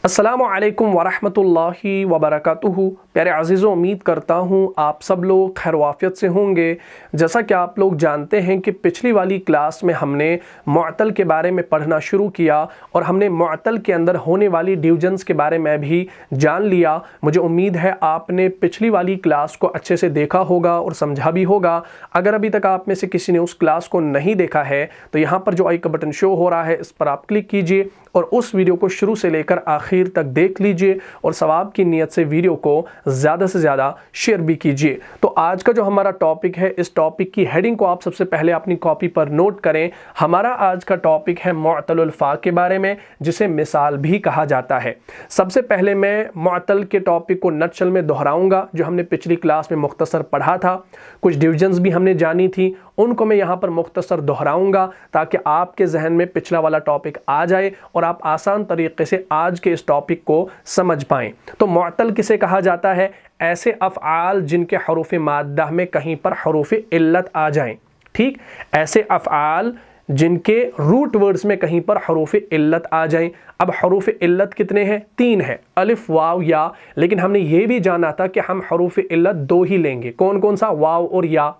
अस्सलामु अलैकुम वरहमतुल्लाहि वबरकातुहू। प्यारे अज़ीज़ों, उम्मीद करता हूँ आप सब लोग खैर वाफ़ियत से होंगे। जैसा कि आप लोग जानते हैं कि पिछली वाली क्लास में हमने मुअत्तल के बारे में पढ़ना शुरू किया और हमने मुअत्तल के अंदर होने वाली डिवीजन्स के बारे में भी जान लिया। मुझे उम्मीद है आपने पिछली वाली क्लास को अच्छे से देखा होगा और समझा भी होगा। अगर अभी तक आप में से किसी ने उस क्लास को नहीं देखा है तो यहाँ पर जो आई का बटन शो हो रहा है इस पर आप क्लिक कीजिए और उस वीडियो को शुरू से लेकर आखिर तक देख लीजिए और सवाब की नीयत से वीडियो को ज़्यादा से ज़्यादा शेयर भी कीजिए। तो आज का जो हमारा टॉपिक है, इस टॉपिक की हेडिंग को आप सबसे पहले अपनी कॉपी पर नोट करें। हमारा आज का टॉपिक है मुअत्तलुल फ़ा के बारे में, जिसे मिसाल भी कहा जाता है। सबसे पहले मैं मुअत्तल के टॉपिक को नटशल में दोहराऊंगा, जो हमने पिछली क्लास में मुख्तसर पढ़ा था। कुछ डिविजन्स भी हमने जानी थी, उनको मैं यहाँ पर मुख्तसर दोहराऊंगा ताकि आपके जहन में पिछला वाला टॉपिक आ जाए और आप आसान तरीके से आज के इस टॉपिक को समझ पाएँ। तो मुअत्तल किसे कहा जाता है? ऐसे अफ़आल जिनके हरूफ़ माद्दा में कहीं पर हरूफ़ इल्लत आ जाएं। ठीक, ऐसे अफ़आल जिनके रूट वर्ड्स में कहीं पर हरूफ़ इल्लत आ जाएं। अब हरूफ़ इल्लत कितने हैं? 3 हैं, अलिफ, वाव, या। लेकिन हमने ये भी जाना था कि हम हरूफ़ इल्लत 2 ही लेंगे। कौन कौन सा? वाव और या।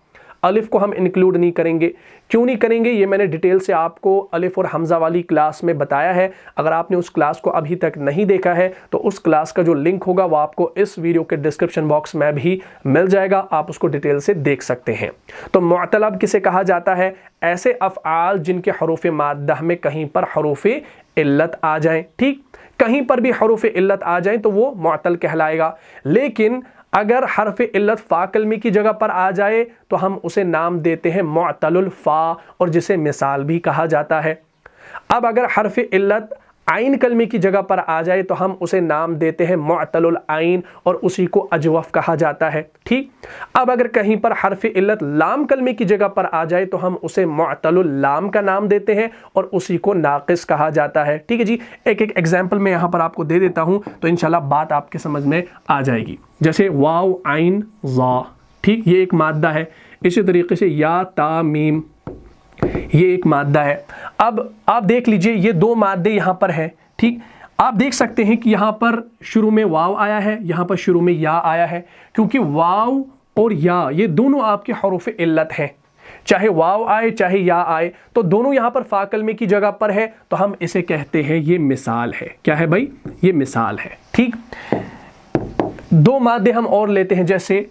अलिफ को हम इंक्लूड नहीं करेंगे। क्यों नहीं करेंगे? ये मैंने डिटेल से आपको अलिफ और हमज़ा वाली क्लास में बताया है। अगर आपने उस क्लास को अभी तक नहीं देखा है तो उस क्लास का जो लिंक होगा वो आपको इस वीडियो के डिस्क्रिप्शन बॉक्स में भी मिल जाएगा, आप उसको डिटेल से देख सकते हैं। तो मुअत्तल अब किसे कहा जाता है? ऐसे अफ़आल जिनके हरूफ़ माद्दा में कहीं पर हरूफ़ इल्लत आ जाएं। ठीक, कहीं पर भी हरूफ़ इल्लत आ जाएं तो वो मुअत्तल कहलाएगा। लेकिन अगर हर्फ इल्लत फ़ा कलमे की जगह पर आ जाए तो हम उसे नाम देते हैं मुअत्तलुल फ़ा, और जिसे मिसाल भी कहा जाता है। अब अगर हर्फ इल्लत आइन कलमे की जगह पर आ जाए तो हम उसे नाम देते हैं मुअत्तलुल आइन, और उसी को अजवफ कहा जाता है। ठीक, अब अगर कहीं पर हर्फ इल्लत लाम कलमे की जगह पर आ जाए तो हम उसे मुअत्तलुल लाम का नाम देते हैं और उसी को नाक़िस कहा जाता है। ठीक है जी, एक एक एग्जाम्पल मैं यहाँ पर आपको दे देता हूँ तो इंशाल्लाह बात आपके समझ में आ जाएगी। जैसे वाव आइन ज़ा, ठीक, ये एक माद्दा है। इसी तरीके से या ता मीम, ये एक माद्दा है। अब आप देख लीजिए ये 2 माद्दे यहाँ पर हैं। ठीक, आप देख सकते हैं कि यहाँ पर शुरू में वाव आया है, यहाँ पर शुरू में या आया है, क्योंकि वाव और या ये दोनों आपके हरूफ़ इल्लत हैं। चाहे वाव आए चाहे या आए तो दोनों यहाँ पर फ़ा कलमे की जगह पर है, तो हम इसे कहते हैं ये मिसाल है। क्या है भाई? ये मिसाल है। ठीक, 2 माद्दे हम और लेते हैं, जैसे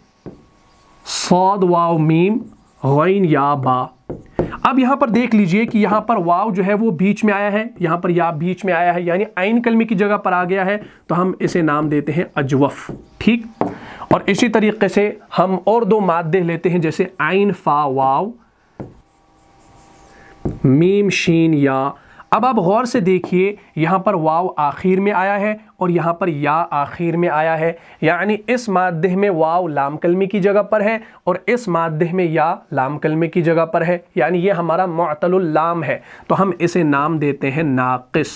सौद वाव मीम गैन या बा। अब यहाँ पर देख लीजिए कि यहाँ पर वाव जो है वो बीच में आया है, यहाँ पर या बीच में आया है, यानी आइन कलमे की जगह पर आ गया है, तो हम इसे नाम देते हैं अजवफ। ठीक, और इसी तरीके से हम और 2 माद्दे लेते हैं, जैसे आइन फा वाव मीम शीन या। अब आप गौर से देखिए, यहाँ पर वाव आखिर में आया है और यहाँ पर या आखिर में आया है, यानी इस माद्दे में वाव लाम कलमे की जगह पर है और इस माद्दे में या लाम कलमे की जगह पर है, यानी ये हमारा मुअत्तलुल लाम है, तो हम इसे नाम देते हैं नाक़िस।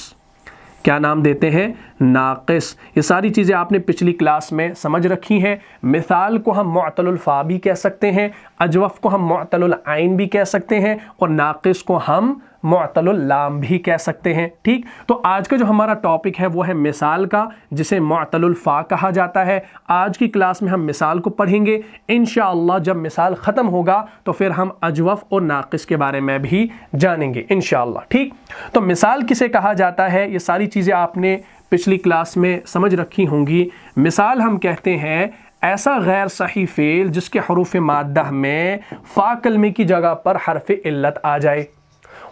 क्या नाम देते हैं? नाक़िस। ये सारी चीज़ें आपने पिछली क्लास में समझ रखी हैं। मिसाल को हम मुअत्तलुल फ़ा भी कह सकते हैं, अजवफ को हम मुअत्तलुल आइन भी कह सकते हैं और नाक़िस को हम मुअत्तलुल लाम भी कह सकते हैं। ठीक, तो आज का जो हमारा टॉपिक है वो है मिसाल का, जिसे मुअत्तलुल फ़ा कहा जाता है। आज की क्लास में हम मिसाल को पढ़ेंगे। इंशाअल्लाह जब मिसाल ख़त्म होगा तो फिर हम अजवफ और नाक़िस के बारे में भी जानेंगे इंशाअल्लाह। ठीक, तो मिसाल किसे कहा जाता है, ये सारी चीज़ें आपने पिछली क्लास में समझ रखी होंगी। मिसाल हम कहते हैं ऐसा गैर सही फ़ेल जिसके हरूफ़ माद्दा में फ़ा कलमे की जगह पर हर्फ़ इल्लत आ जाए।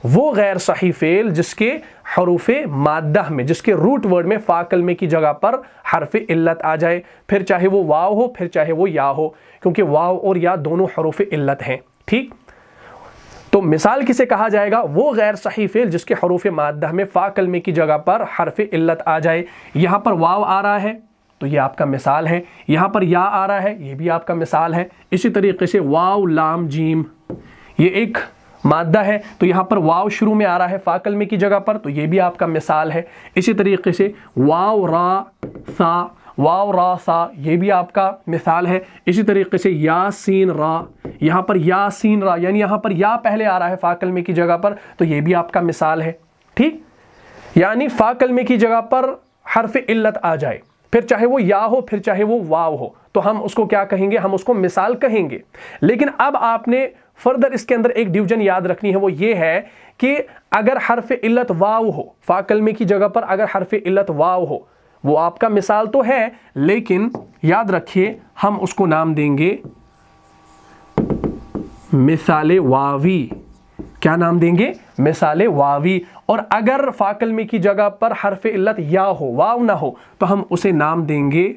वो गैर सही फ़ेल जिसके हरूफ़ माद्दा में, जिसके रूट वर्ड में फ़ा कलमे की जगह पर हर्फ़ इल्लत आ जाए, फिर चाहे वो वाव हो फिर चाहे वो या हो, क्योंकि वाव और या दोनों हरूफ़ इल्लत हैं। ठीक, तो मिसाल किसे कहा जाएगा? वो गैर सही फ़ेल जिसके हरूफ़ माद्दा में फ़ा कलमे की जगह पर हर्फ़ इल्लत आ जाए। यहाँ पर वाव आ रहा है तो ये आपका मिसाल है, यहाँ पर या आ रहा है ये भी आपका मिसाल है। इसी तरीके से वाव लाम जीम, ये एक माद्दा है, तो यहाँ पर वाव शुरू में आ रहा है फ़ा कलमे की जगह पर, तो ये भी आपका मिसाल है। इसी तरीके से वाव रा सा, वाव रा सा, ये भी आपका मिसाल है। इसी तरीके से या सीन रा, यहाँ पर या सीन रा, यानी यहाँ पर या पहले आ रहा है फ़ा कलमे की जगह पर, तो ये भी आपका मिसाल है। ठीक, यानी फ़ा कलमे की जगह पर हर्फ इल्लत आ जाए, फिर चाहे वो या हो फिर चाहे वो वाव हो, तो हम उसको क्या कहेंगे, हम उसको मिसाल कहेंगे। लेकिन अब आपने फर्दर इसके अंदर एक डिवीजन याद रखनी है, वो ये है कि अगर हर्फ इल्लत वाव हो, फा कलमे की जगह पर अगर हर्फ इल्लत वाव हो, वो आपका मिसाल तो है, लेकिन याद रखिए हम उसको नाम देंगे मिसाले वावी। क्या नाम देंगे, मिसाले वावी। और अगर फा कलमे की जगह पर हर्फ इल्लत या हो, वाव ना हो, तो हम उसे नाम देंगे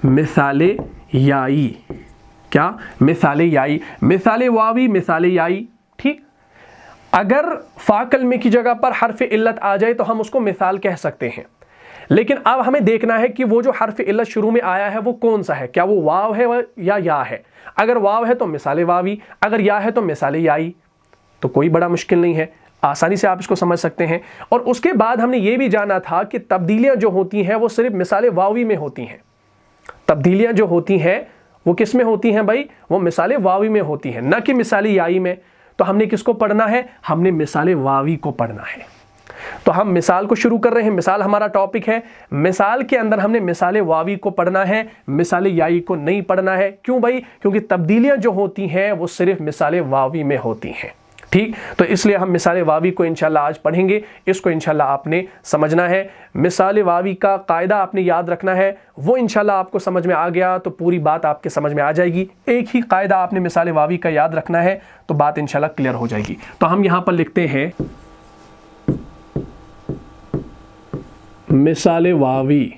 मिसाले याई। क्या, मिसाले याई, मिसाले वावी, मिसाले याई। ठीक, अगर फा कलमे की जगह पर हर्फ इल्लत आ जाए तो हम उसको मिसाल कह सकते हैं। लेकिन अब हमें देखना है कि वो जो हर्फ इल्लत शुरू में आया है वो कौन सा है, क्या वो वाव है या है। अगर वाव है तो मिसाले वावी, अगर या है तो मिसाले याई। तो कोई बड़ा मुश्किल नहीं है, आसानी से आप इसको समझ सकते हैं। और उसके बाद हमने ये भी जाना था कि तब्दीलियां जो होती हैं वो सिर्फ मिसाले वावी में होती हैं। तब्दीलियां जो होती हैं वो किस में होती हैं भाई, वो मिसाले वावी में होती हैं, न कि मिसाले याई में। तो हमने किसको पढ़ना है, हमने मिसाले वावी को पढ़ना है। तो हम मिसाल को शुरू कर रहे हैं, मिसाल हमारा टॉपिक है। मिसाल के अंदर हमने मिसाले वावी को पढ़ना है, मिसाले याई को नहीं पढ़ना है। क्यों भाई, क्योंकि तब्दीलियां जो होती हैं वो सिर्फ मिसाले वावी में होती हैं। ठीक, तो इसलिए हम मिसाले वावी को इंशाल्लाह आज पढ़ेंगे। इसको इंशाल्लाह आपने समझना है। मिसाले वावी का कायदा आपने याद रखना है, वो इंशाल्लाह आपको समझ में आ गया तो पूरी बात आपके समझ में आ जाएगी। एक ही कायदा आपने मिसाले वावी का याद रखना है तो बात इंशाल्लाह क्लियर हो जाएगी। तो हम यहाँ पर लिखते हैं मिसाले वावी।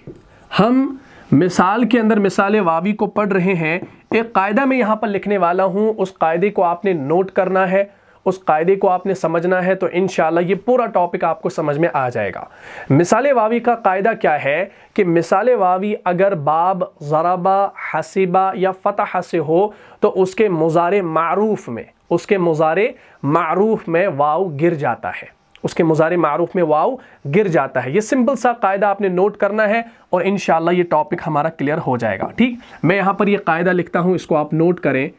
हम मिसाल के अंदर मिसाले वावी को पढ़ रहे हैं। एक कायदा मैं यहाँ पर लिखने वाला हूँ, उस कायदे को आपने नोट करना है, उस कायदे को आपने समझना है, तो इंशाल्लाह ये पूरा टॉपिक आपको समझ में आ जाएगा। मिसाले वावी का कायदा क्या है कि मिसाले वावी अगर बाब, ज़रबा, हसीबा या फतह से हो तो उसके मुज़ारे मारूफ में, उसके मुज़ारे मारूफ में वाव गिर जाता है, उसके मुज़ारे मारूफ में वाव गिर जाता है। ये सिंपल सा कायदा आपने नोट करना है और इंशाल्लाह ये टॉपिक हमारा क्लियर हो जाएगा। ठीक, मैं यहाँ पर ये कायदा लिखता हूँ, इसको आप नोट करें।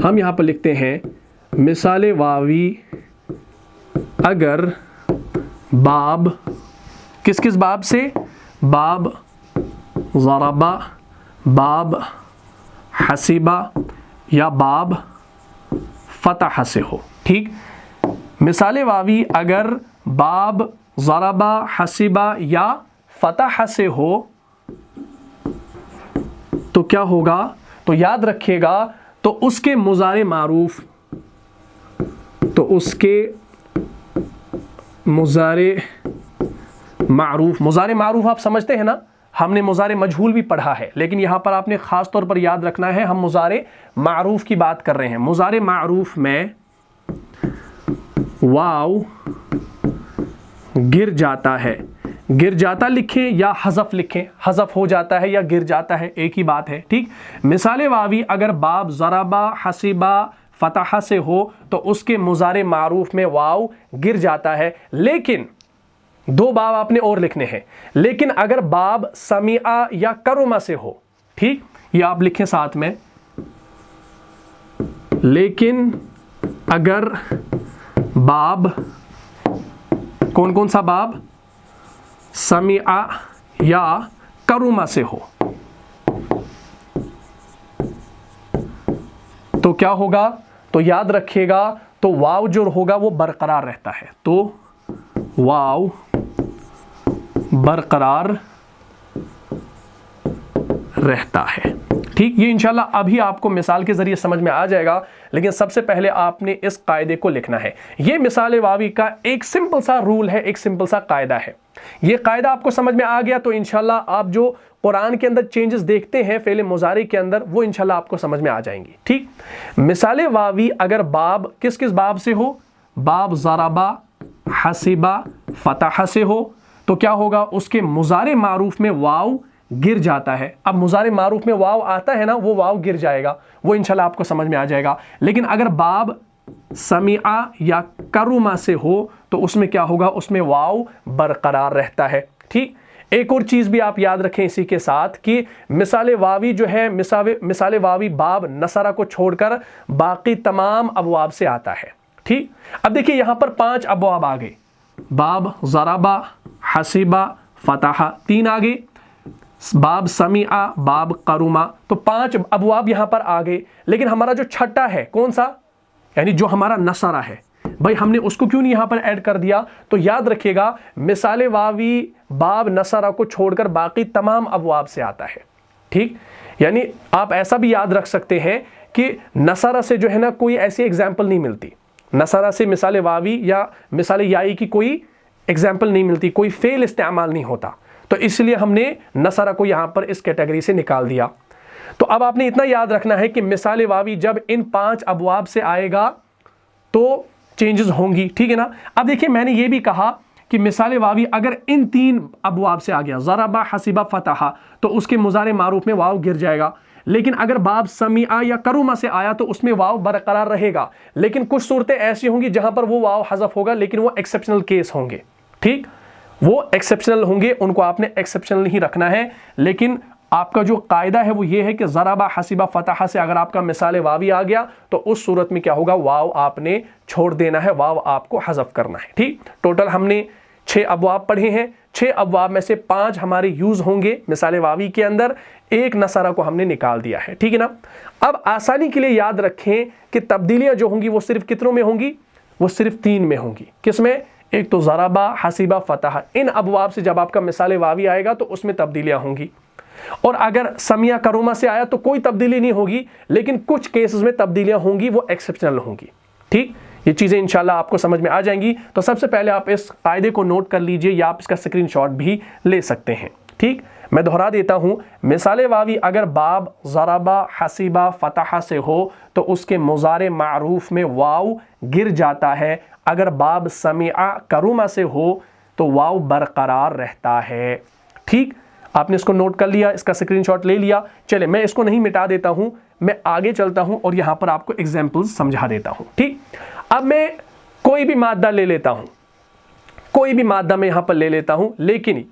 हम यहाँ पर लिखते हैं मिसाले वावी अगर बाब, किस किस बाब से, बाब ज़रबा, बाब हसीबा या बाब फतह से हो। ठीक, मिसाले वावी अगर बाब, ज़रबा, हसीबा या फतह से हो तो क्या होगा, तो याद रखिएगा, तो उसके मुज़ारे मारूफ, तो उसके मुज़ारे मारूफ, मुज़ारे मारूफ आप समझते हैं ना, हमने मुज़ारे मजहूल भी पढ़ा है, लेकिन यहाँ पर आपने ख़ास तौर पर याद रखना है हम मुज़ारे मारूफ की बात कर रहे हैं। मुज़ारे मारूफ में वाव गिर जाता है, गिर जाता लिखें या हज़फ लिखें, हज़फ हो जाता है या गिर जाता है, एक ही बात है। ठीक, मिसाले वावी अगर बाब, ज़रबा, हसीबा, फतह से हो तो उसके मुज़ारे मारूफ में वाव गिर जाता है। लेकिन दो बाब आपने और लिखने हैं, लेकिन अगर बाब समीआ या करुमा से हो, ठीक, ये आप लिखें साथ में, लेकिन अगर बाब, कौन कौन सा बाब, समीआ या करुमा से हो तो क्या होगा, तो याद रखिएगा, तो वाव जो होगा वो बरकरार रहता है, तो वाव बरकरार रहता है। ठीक, ये इंशाल्लाह अभी आपको मिसाल के ज़रिए समझ में आ जाएगा, लेकिन सबसे पहले आपने इस कायदे को लिखना है। ये मिसाले वावी का एक सिंपल सा रूल है, एक सिंपल सा कायदा है। ये कायदा आपको समझ में आ गया तो इंशाल्लाह आप जो कुरान के अंदर चेंजेस देखते हैं फ़ेल मुज़ारे के अंदर, वो इंशाल्लाह आपको समझ में आ जाएंगी। ठीक, मिसाले वावी अगर बाब, किस किस बाब से हो, बाब ज़रबा, हसीबा, फतह से हो तो क्या होगा, उसके मुज़ारे मारूफ में वाव गिर जाता है। अब मुज़ारे मारूफ में वाव आता है ना, वो वाव गिर जाएगा, वो इंशाल्लाह आपको समझ में आ जाएगा। लेकिन अगर बाब समीआ या करुमा से हो तो उसमें क्या होगा, उसमें वाव बरकरार रहता है। ठीक, एक और चीज़ भी आप याद रखें इसी के साथ कि मिसाले वावी जो है, मिसाले वावी बाब नसरा को छोड़कर बाकी तमाम अबवाब से आता है। ठीक, अब देखिए यहाँ पर 5 अबवाब आ गए, बाब ज़राबा, हसीबा, फतहा, 3 आगे, बाब समीआ, बाब करुमा। तो 5 अबवाब यहां पर आ गए। लेकिन हमारा जो छठा है कौन सा, यानी जो हमारा नसरा है, भाई हमने उसको क्यों नहीं यहां पर ऐड कर दिया? तो याद रखिएगा, मिसाल वावी बाब नसरा को छोड़कर बाकी तमाम अबवाब से आता है। ठीक, यानी आप ऐसा भी याद रख सकते हैं कि नसरा से जो है ना कोई ऐसी एग्जाम्पल नहीं मिलती, नसरा से मिसाल वावी या मिसाल याई की कोई एग्जाम्पल नहीं मिलती, कोई फेल इस्तेमाल नहीं होता। तो इसलिए हमने नसरा को यहां पर इस कैटेगरी से निकाल दिया। तो अब आपने इतना याद रखना है कि मिसाल वावी जब इन 5 अबवाब से आएगा तो चेंजेस होंगी, ठीक है ना। अब देखिए, मैंने ये भी कहा कि मिसाल वावी अगर इन 3 अबवाब से आ गया, ज़राबा, हसीबा, फतहा, तो उसके मुज़ारे मारूफ में वाव गिर जाएगा। लेकिन अगर बाब समीआ या करुमा से आया तो उसमें वाव बरकरार रहेगा। लेकिन कुछ सूरतें ऐसी होंगी जहां पर वो वाव हज़फ होगा, लेकिन वो एक्सेप्शनल केस होंगे। ठीक, वो एक्सेप्शनल होंगे, उनको आपने एक्सेप्शनल नहीं रखना है। लेकिन आपका जो कायदा है वो ये है कि ज़राबा, हसीबा, फतहा से अगर आपका मिसाल वावी आ गया तो उस सूरत में क्या होगा, वाव आपने छोड़ देना है, वाव आपको हज़फ करना है। ठीक, टोटल हमने 6 अबवाब पढ़े हैं। 6 अबवाब में से 5 हमारे यूज होंगे मिसाल वावी के अंदर, 1 नसरा को हमने निकाल दिया है। ठीक है ना। अब आसानी के लिए याद रखें कि तब्दीलियां जो होंगी वो सिर्फ कितनों में होंगी, वो सिर्फ 3 में होंगी। किसमें? एक तो ज़राबा, हसीबा, फतहा। इन अबवाब से जब आपका मिसाल वावी आएगा तो उसमें तब्दीलियां होंगी। और अगर समिया करुमा से आया तो कोई तब्दीली नहीं होगी, लेकिन कुछ केसेस में तब्दीलियां होंगी, वो एक्सेप्शनल होंगी। ठीक, ये चीजें इंशाल्लाह आपको समझ में आ जाएंगी। तो सबसे पहले आप इस कायदे को नोट कर लीजिए या आप इसका स्क्रीनशॉट भी ले सकते हैं। ठीक, मैं दोहरा देता हूं, मिसाल वावी अगर बाब, ज़राबा, हसीबा, फतहा से हो तो उसके मुज़ारे मारूफ में वाव गिर जाता है। अगर बाब समिआ करुमा से हो तो वाव बरकरार रहता है। ठीक, आपने इसको नोट कर लिया, इसका स्क्रीनशॉट ले लिया। चले, मैं इसको नहीं मिटा देता हूं, मैं आगे चलता हूं और यहां पर आपको एग्जाम्पल्स समझा देता हूं। ठीक, अब मैं कोई भी मादा ले लेता हूं, कोई भी मादा मैं यहां पर ले लेता हूं, लेकिन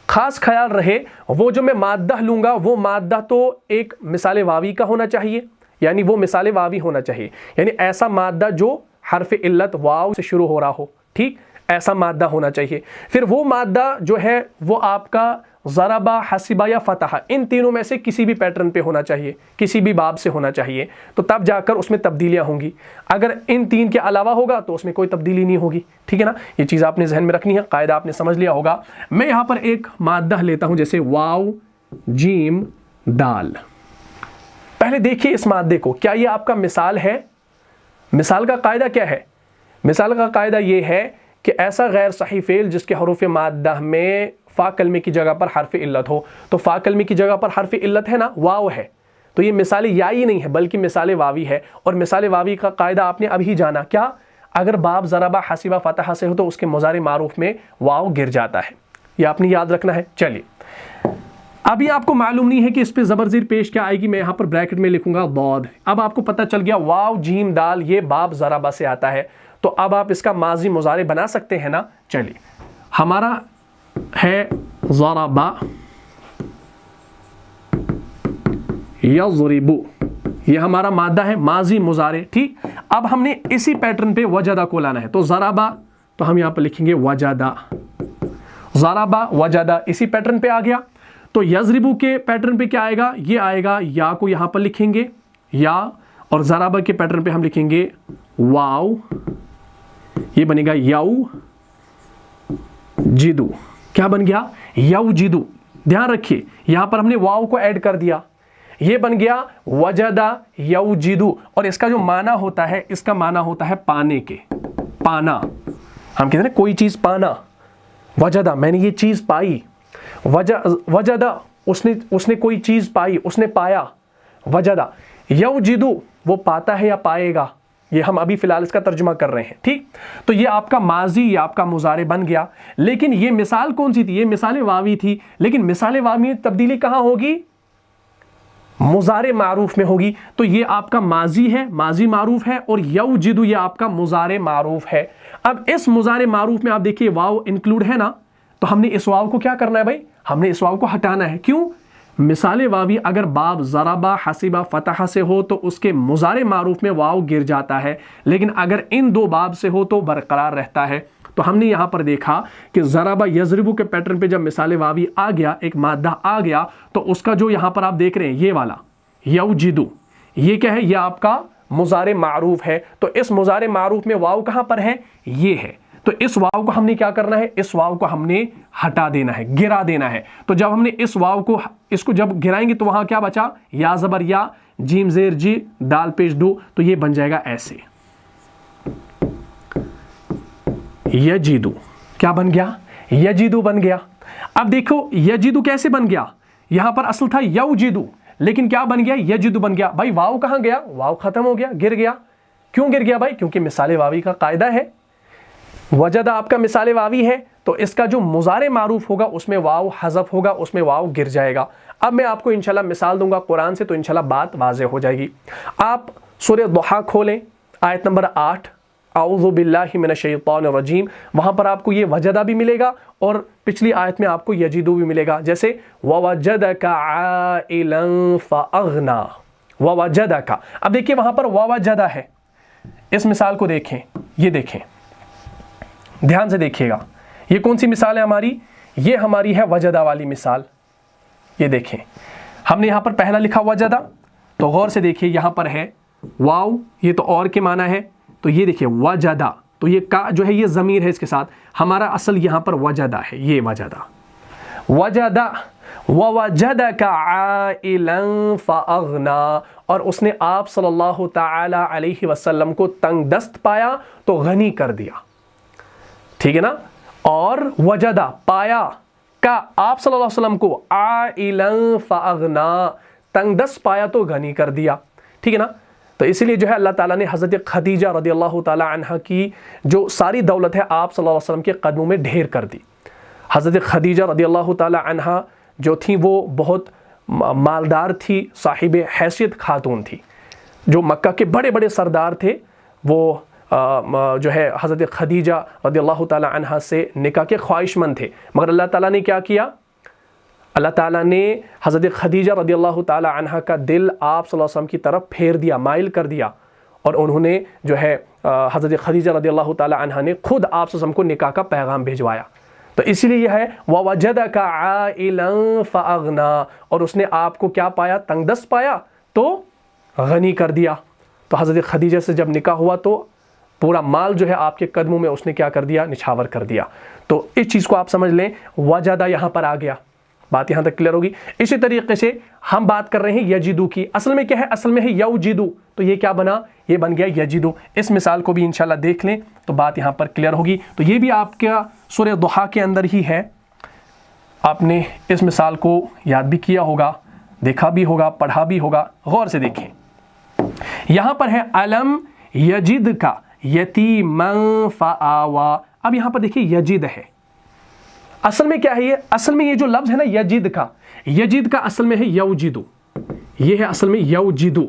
खास ख्याल रहे वो जो मैं मादा लूंगा वो मादा तो एक मिसाल वावी का होना चाहिए, यानी वो मिसाल वावी होना चाहिए, यानी ऐसा मादा जो हर्फ इल्लत वाव से शुरू हो रहा हो। ठीक, ऐसा मादा होना चाहिए। फिर वो मादा जो है वो आपका ज़राबा, हसीबा या फतहा, इन तीनों में से किसी भी पैटर्न पे होना चाहिए, किसी भी बाब से होना चाहिए, तो तब जाकर उसमें तब्दीलियां होंगी। अगर इन 3 के अलावा होगा तो उसमें कोई तब्दीली नहीं होगी। ठीक है ना, ये चीज़ आपने जहन में रखनी है, कायदा आपने समझ लिया होगा। मैं यहाँ पर एक मादा लेता हूँ, जैसे वाव, जीम, दाल। पहले देखिए इस मादे को, क्या ये आपका मिसाल है? मिसाल का कायदा क्या है? मिसाल का कायदा ये है कि ऐसा गैर सही फेल जिसके हरूफ मादा में फ़ा कलमे की जगह पर हर्फ इल्लत हो। तो फ़ा कलमे की जगह पर हर्फ इल्लत है ना, वाव है, तो ये मिसाल याई नहीं है बल्कि मिसाल वावी है। और मिसाल वावी का कायदा आपने अभी जाना, क्या? अगर बाब, ज़राबा, हसीबा, फतहा से हो तो उसके मुज़ारे मारूफ में वाव गिर जाता है। ये आपने याद रखना है। चलिए, अभी आपको मालूम नहीं है कि इस पे ज़बर ज़ीर पेश क्या आएगी, मैं यहाँ पर ब्रैकेट में लिखूंगा दौद। अब आपको पता चल गया वाव, जीम, दाल ये बाब, ज़राबा से आता है, तो अब आप इसका माजी मुज़ारे बना सकते हैं ना। चलिए, हमारा है ज़राबा यज़रिबु, ये हमारा मादा है, माजी मुज़ारे। ठीक, अब हमने इसी पैटर्न पे वजदा को लाना है, तो ज़राबा, तो हम यहाँ पर लिखेंगे वजदा, ज़राबा, वजदा, इसी पैटर्न पे आ गया। तो यज़रिबु के पैटर्न पे क्या आएगा? ये आएगा, या को यहाँ पर लिखेंगे या, और ज़राबा के पैटर्न पे हम लिखेंगे वाव, ये बनेगा याऊ जिदू। क्या बन गया? याऊ जिदू। ध्यान रखिए, यहां पर हमने वाव को ऐड कर दिया, ये बन गया वजदा याऊ जिदू। और इसका जो माना होता है, इसका माना होता है पाने के, पाना। हम कहते हैं कोई चीज पाना, वजदा, मैंने ये चीज पाई, वजदा, उसने कोई चीज पाई, उसने पाया, वजदा। याऊ जिदू, वो पाता है या पाएगा, ये हम अभी फिलहाल इसका तर्जुमा कर रहे हैं। ठीक, तो ये आपका माजी या आपका मुजारे बन गया। लेकिन ये मिसाल कौन सी थी? ये मिसाल वावी थी। लेकिन मिसाल वावी में तब्दीली कहां होगी? मुजारे मारूफ में होगी। तो ये आपका माजी है, माजी मारूफ है, और यौजिदु ये आपका मुजारे मारूफ है। अब इस मुजारे मारूफ में आप देखिए वाव इंक्लूड है ना, तो हमने इस वाव को क्या करना है भाई? हमने इस वाव को हटाना है। क्यों? मिसाल वावी अगर बाब, ज़राबा, हसीबा, फतहा से हो तो उसके मुजारे मारूफ में वाव गिर जाता है, लेकिन अगर इन 2 बाब से हो तो बरकरार रहता है। तो हमने यहाँ पर देखा कि ज़राबा यज़रिबु के पैटर्न पे जब मिसाल वावी आ गया, एक मादा आ गया, तो उसका जो यहाँ पर आप देख रहे हैं ये वाला यौजिदु, ये क्या है, ये आपका मुज़ारे मारूफ है। तो इस मुज़ारे मारूफ में वाव कहाँ पर है, ये है। तो इस वाव को हमने क्या करना है, इस वाव को हमने हटा देना है, गिरा देना है। तो जब हमने इस वाव को, इसको जब गिराएंगे तो वहां क्या बचा, या ज़बर या, जीम ज़ेर जी, दाल पेश दू, तो ये बन जाएगा ऐसे यजीदू। क्या बन गया, यजीदू बन गया। अब देखो यजीदू कैसे बन गया, यहां पर असल था यौजिदू, लेकिन क्या बन गया, यजीदू बन गया। भाई वाव कहां गया, वाव खत्म हो गया, गिर गया। क्यों गिर गया भाई, क्योंकि मिसाले वावी का कायदा है, वजदा आपका मिसाले वावी है, तो इसका जो मुज़ारे मारूफ होगा उसमें वाव हज़फ होगा, उसमें वाव गिर जाएगा। अब मैं आपको इंशाल्लाह मिसाल दूंगा कुरान से, तो इंशाल्लाह बात वाज़े हो जाएगी। आप सूरह दुहा खोलें, आयत नंबर 8, औज़ु बिल्लाहि मिनश शैतानिर रजीम, वहाँ पर आपको ये वजदा भी मिलेगा और पिछली आयत में आपको यजीदू भी मिलेगा। जैसे ववजदका आइलन फअगना, ववजदका। अब देखिए वहाँ पर ववजदा है, इस मिसाल को देखें, ये देखें, ध्यान से देखिएगा, ये कौन सी मिसाल है हमारी, ये हमारी है वजदा वाली मिसाल। ये देखें, हमने यहाँ पर पहला लिखा वजदा, तो गौर से देखिए यहाँ पर है वाव, ये तो और के माना है, तो ये देखिए वजदा, तो ये का जो है ये ज़मीर है इसके साथ, हमारा असल यहाँ पर वजदा है, ये वजदा, वजदा ववजदका आइलन फअगना, और उसने आप सल्लल्लाहु ताला अलैहि वसल्लम को तंगदस्त पाया तो गनी कर दिया, ठीक है ना। और वजदा पाया का आप सल्लल्लाहु अलैहि वसल्लम को आइलन फअगना, तंगदस्त पाया तो गनी कर दिया, ठीक है ना। तो इसीलिए जो है अल्लाह ताला ने हज़रत खदीजा रदियल्लाहु ताला अन्हा की जो सारी दौलत है आप सल्लल्लाहु अलैहि वसल्लम के कदमों में ढेर कर दी। हज़रत खदीजा रदियल्लाहु ताला अन्हा जो थी वो बहुत मालदार थी, साहिब हैसियत खातून थी, जो मक्का के बड़े बड़े सरदार थे, वो जो है हज़रत खदीजा रदियल्लाहु ताला अन्हा से निकाह के ख्वाहिशमंद थे। मगर अल्लाह ताला ने क्या किया, अल्लाह ताला ने हज़रत खदीजा रदियल्लाहु ताला अन्हा का दिल आप सल्लल्लाहु अलैहि वसल्लम की तरफ फेर दिया, माइल कर दिया, और उन्होंने जो है हज़रत खदीजा रदियल्लाहु ताला अन्हा ने खुद आप सल्लल्लाहु अलैहि वसल्लम को निकाह का पैगाम भिजवाया। तो इसलिए यह है ववजदका आइलन फअगना, और उसने आपको क्या पाया, तंगदस्त पाया तो गनी कर दिया। तो हज़रत खदीजा से जब निकाह हुआ तो पूरा माल जो है आपके कदमों में उसने क्या कर दिया, निछावर कर दिया। तो इस चीज़ को आप समझ लें, वजदा यहाँ पर आ गया, बात यहाँ तक क्लियर होगी। इसी तरीके से हम बात कर रहे हैं यजीदू की, असल में क्या है, असल में है यौजिदू, तो ये क्या बना, ये बन गया यजीदू। इस मिसाल को भी इंशाल्लाह देख लें तो बात यहाँ पर क्लियर होगी। तो ये भी आपका सूरह दुहा के अंदर ही है, आपने इस मिसाल को याद भी किया होगा, देखा भी होगा, पढ़ा भी होगा। गौर से देखें, यहाँ पर है अलम यजिद का यतीमन फआवा। अब यहाँ पर देखिए यजिद है, असल में क्या है ये, असल में ये जो लफ्ज़ है ना यजिद का असल में है यौजिदू, ये है असल में यौजिदू।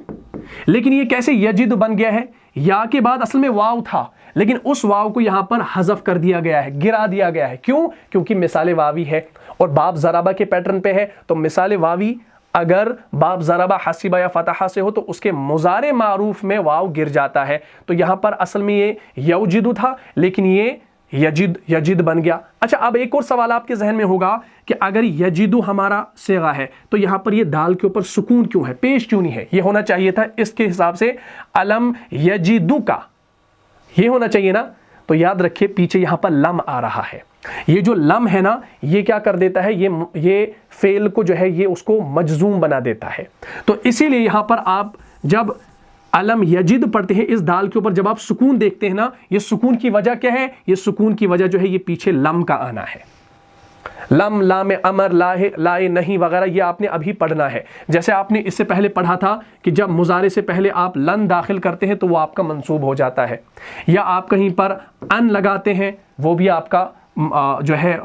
लेकिन ये कैसे यजिद बन गया है, या के बाद असल में वाव था, लेकिन उस वाव को यहाँ पर हज़फ कर दिया गया है, गिरा दिया गया है। क्यों, क्योंकि मिसाल वावी है और बाब ज़राबा के पैटर्न पे है। तो मिसाल वावी अगर बाब ज़राबा हसीबा या फतहा से हो तो उसके मुज़ारे मारूफ में वाव गिर जाता है। तो यहाँ पर असल में ये यौजिदू था, लेकिन ये यजिद बन गया। अच्छा, अब एक और सवाल आपके जहन में होगा कि अगर यजिदू हमारा सेगा है तो यहाँ पर ये दाल के ऊपर सुकून क्यों है, पेश क्यों नहीं है? ये होना चाहिए था इसके हिसाब से अलम यजिदू का, ये होना चाहिए ना। तो याद रखिए पीछे यहाँ पर लम आ रहा है, ये जो लम है ना ये क्या कर देता है, ये फेल को जो है ये उसको मजजूम बना देता है। तो इसीलिए यहाँ पर आप जब अलम यजिद पढ़ते हैं इस दाल के ऊपर, जब आप सुकून देखते हैं ना, ये सुकून की वजह क्या है, ये सुकून की वजह जो है ये पीछे लम का आना है। लम, लाम अमर, लाहे, लाए, नहीं वगैरह ये आपने अभी पढ़ना है। जैसे आपने इससे पहले पढ़ा था कि जब मुजारे से पहले आप लन दाखिल करते हैं तो वो आपका मंसूब हो जाता है, या आप कहीं पर अन लगाते हैं वो भी आपका जो है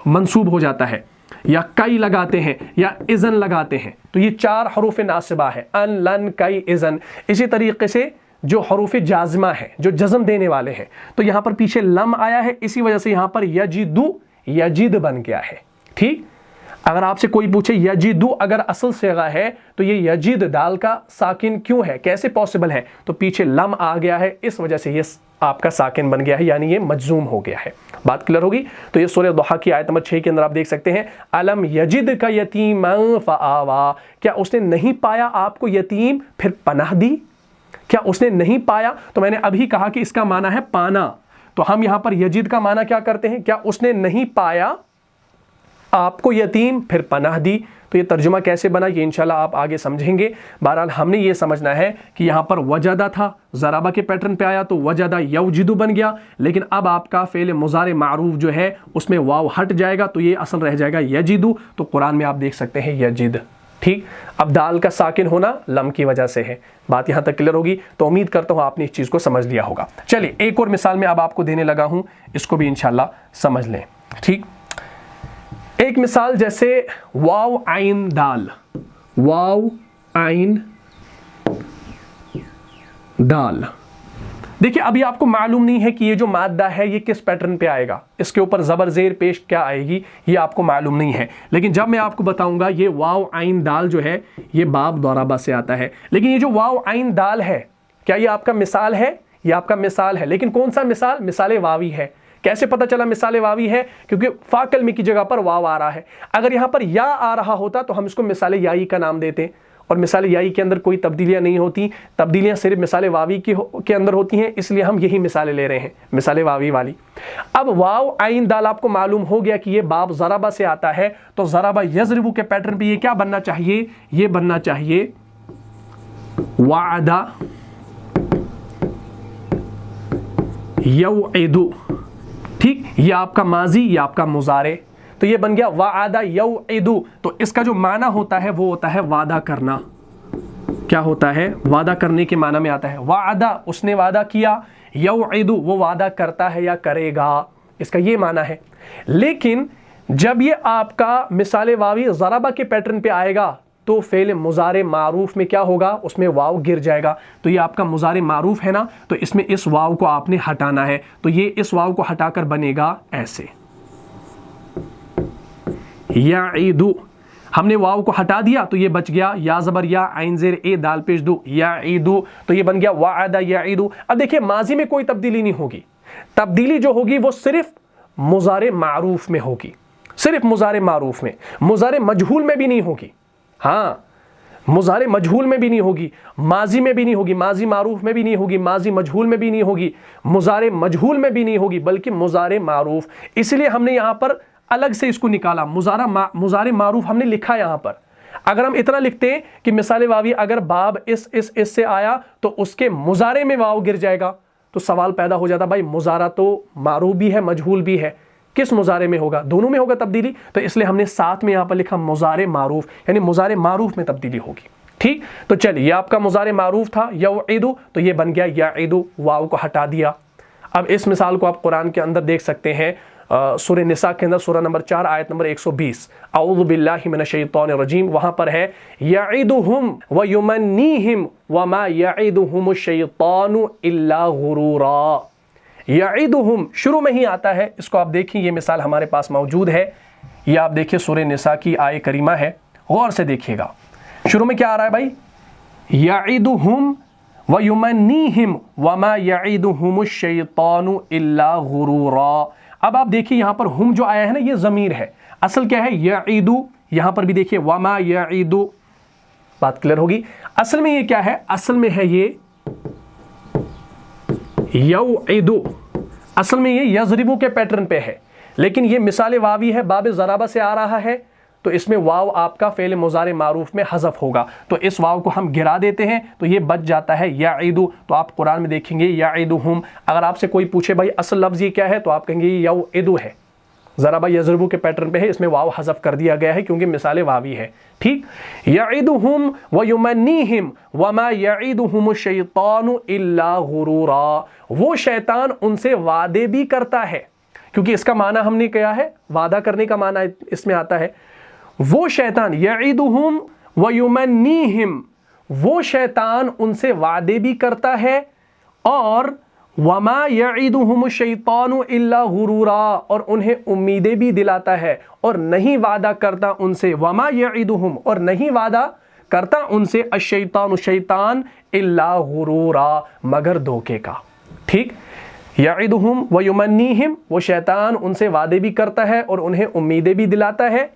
मंसूब हो जाता है, या कई लगाते हैं या इज़न लगाते हैं, तो ये 4 हरूफ नासिबा है, अन, लन, कई, इज़न। इसी तरीके से जो हरूफ जाज़िमा है, जो जज़म देने वाले हैं, तो यहाँ पर पीछे लम आया है, इसी वजह से यहाँ पर यजिदू यजिद बन गया है। ठीक, अगर आपसे कोई पूछे यजिदु अगर असल सिगा है तो ये यजिद दाल का साकिन क्यों है, कैसे पॉसिबल है, तो पीछे लम आ गया है, इस वजह से ये आपका साकिन बन गया है, यानी ये मजजूम हो गया है। बात क्लियर होगी। तो ये सूरह दुहा की आयत नंबर 6 के अंदर आप देख सकते हैं, अलम यजिद का यतीमन फआवा, क्या उसने नहीं पाया आपको यतीम फिर पनाह दी, क्या उसने नहीं पाया। तो मैंने अभी कहा कि इसका माना है पाना, तो हम यहां पर यजिद का माना क्या करते हैं, क्या उसने नहीं पाया आपको यतीम फिर पनाह दी। तो ये तर्जुमा कैसे बना ये इंशाल्लाह आप आगे समझेंगे। बहरहाल हमने ये समझना है कि यहाँ पर वजदा था, ज़राबा के पैटर्न पे आया तो वजदा यवजिदु बन गया, लेकिन अब आपका फ़ेल मुज़ारे मारूफ जो है उसमें वाव हट जाएगा तो ये असल रह जाएगा यजिदु। तो कुरान में आप देख सकते हैं यजिद। ठीक, अब दाल का साकिन होना लम की वजह से है। बात यहाँ तक क्लियर होगी। तो उम्मीद करता हूँ आपने इस चीज़ को समझ लिया होगा। चलिए एक और मिसाल में अब आपको देने लगा हूँ, इसको भी इंशाल्लाह समझ लें। ठीक, एक मिसाल जैसे वाव आइन दाल, वाव आइन दाल। देखिए अभी आपको मालूम नहीं है कि ये जो मादा है ये किस पैटर्न पे आएगा, इसके ऊपर ज़बर ज़ेर पेश क्या आएगी ये आपको मालूम नहीं है, लेकिन जब मैं आपको बताऊंगा ये वाव आइन दाल जो है ये बाब दौराबा से आता है। लेकिन ये जो वाव आइन दाल है क्या ये आपका मिसाल है, ये आपका मिसाल है, लेकिन कौन सा मिसाल, मिसाल वावी है। कैसे पता चला मिसाल वावी है, क्योंकि फा कलमी की जगह पर वाव आ रहा है। अगर यहाँ पर या आ रहा होता तो हम इसको मिसाल याई का नाम देते, और मिसाल याई के अंदर कोई तब्दीलियां नहीं होती, तब्दीलियां सिर्फ मिसाल वावी के अंदर होती हैं, इसलिए हम यही मिसालें ले रहे हैं मिसाल वावी वाली। अब वाव आइन दाल आपको मालूम हो गया कि ये बाब ज़राबा से आता है, तो ज़राबा यज़रिबु के पैटर्न पे ये क्या बनना चाहिए, ये बनना चाहिए वादा यौइदु। ठीक, ये आपका माजी, ये आपका मुजारे, तो ये बन गया वादा यौइदु। तो इसका जो माना होता है वो होता है वादा करना। क्या होता है, वादा करने के माना में आता है। वादा उसने वादा किया, यौइदु वो वादा करता है या करेगा, इसका ये माना है। लेकिन जब ये आपका मिसाल वावी ज़राबा के पैटर्न पे आएगा तो फेल मुजारे मारूफ में क्या होगा, उसमें वाव गिर जाएगा। तो ये आपका मुजारे मारूफ है ना, तो इसमें इस वाव को आपने हटाना है, तो ये इस वाव को हटाकर बनेगा ऐसे याईदु। हमने वाव को हटा दिया तो ये बच गया या ज़बर या आइन ज़ेर ए दाल पेश दू याईदु, तो ये बन गया वादा याईदु। अब देखिए माजी में कोई तब्दीली नहीं होगी, तब्दीली जो होगी वो सिर्फ मुजारे मारूफ में होगी, सिर्फ मुजारे मारूफ में, मुजारे मजहूल में भी नहीं होगी। हाँ, मुज़ारे मजहूल में भी नहीं होगी, माजी में भी नहीं होगी, माजी मारूफ में भी नहीं होगी, माजी मजहूल में भी नहीं होगी, मुज़ारे मजहूल में भी नहीं होगी, बल्कि मुज़ारे मारूफ। इसलिए हमने यहाँ पर अलग से इसको निकाला, मुज़ारे मारूफ हमने लिखा यहाँ पर। अगर हम इतना लिखते हैं कि मिसाल वावी अगर बाब इस से आया तो उसके मुज़ारे में वाव गिर जाएगा, तो सवाल पैदा हो जाता भाई मुज़ारा तो मारूफ भी है मजहूल भी है, किस मुजारे में होगा, दोनों में होगा तब्दीली। तो इसलिए हमने साथ में यहाँ पर लिखा मुजारे मारूफ, यानी मुजारे मारूफ में तब्दीली होगी। ठीक, तो चलिए ये आपका मुजारे मारूफ था यौइदु, तो ये बन गया याईदु, वाव को हटा दिया। अब इस मिसाल को आप कुरान के अंदर देख सकते हैं, सूरह निसा के अंदर सूरह नंबर 4 आयत नंबर 120, औज़ु बिल्लाहि मिनश शैतानिर रजीम। वहाँ पर है यईदुहुम व युमन्नीहिम व मा यईदुहुमुश शैतानु इल्ला गुरूरा। यईदुहुम शुरू में ही आता है, इसको आप देखिए, ये मिसाल हमारे पास मौजूद है। ये आप देखिए सूरह निसा की आय करीमा है, गौर से देखिएगा। शुरू में क्या आ रहा है भाई, यईदुहुम व युमन्नीहिम व मा यईदुहुमुश शैतानु इल्ला गुरूरा। अब आप देखिए यहाँ पर हुम जो आया है ना ये ज़मीर है, असल क्या है यईदु। यहाँ पर भी देखिए व मा यईदु, बात क्लियर होगी। असल में ये क्या है, असल में है ये यौइदु, असल में ये यज़रिबु के पैटर्न पे है, लेकिन ये मिसाल वावी है, बाब ज़राबा से आ रहा है, तो इसमें वाव आपका फ़ेल मुज़ारे मारूफ में हज़फ होगा, तो इस वाव को हम गिरा देते हैं तो ये बच जाता है याईदु। तो आप कुरान में देखेंगे याईदुहुम। अगर आपसे कोई पूछे भाई असल लफ्ज़ ये क्या है, तो आप कहेंगे ये यौइदु है, ज़राबा यज़रिबु के पैटर्न पे है, इसमें वाव हज़फ कर दिया गया है क्योंकि मिसाल वावी है। ठीक, यईदुहुम व युमन्नीहिम व मा यईदुहुमुश शैतानु इल्ला गुरूरा। वो शैतान उनसे वादे भी करता है, क्योंकि इसका माना हमने किया है, वादा करने का माना इसमें आता है। वो शैतान यईदुहुम व युमन्नीहिम, वो शैतान उनसे वादे भी करता है और वमा यईदुहुम शैतानु इल्ला गुरूरा, और उन्हें उम्मीदें भी दिलाता है और नहीं वादा करता उनसे, वमा यईदुहुम, और नहीं वादा करता उनसे, अशैतानु, शैतान, इल्ला गुरूरा, मगर धोखे का। ठीक, यईदुहुम व युमन्नीहिम, वो शैतान उनसे वादे भी करता है और उन्हें उम्मीदें भी दिलाता है।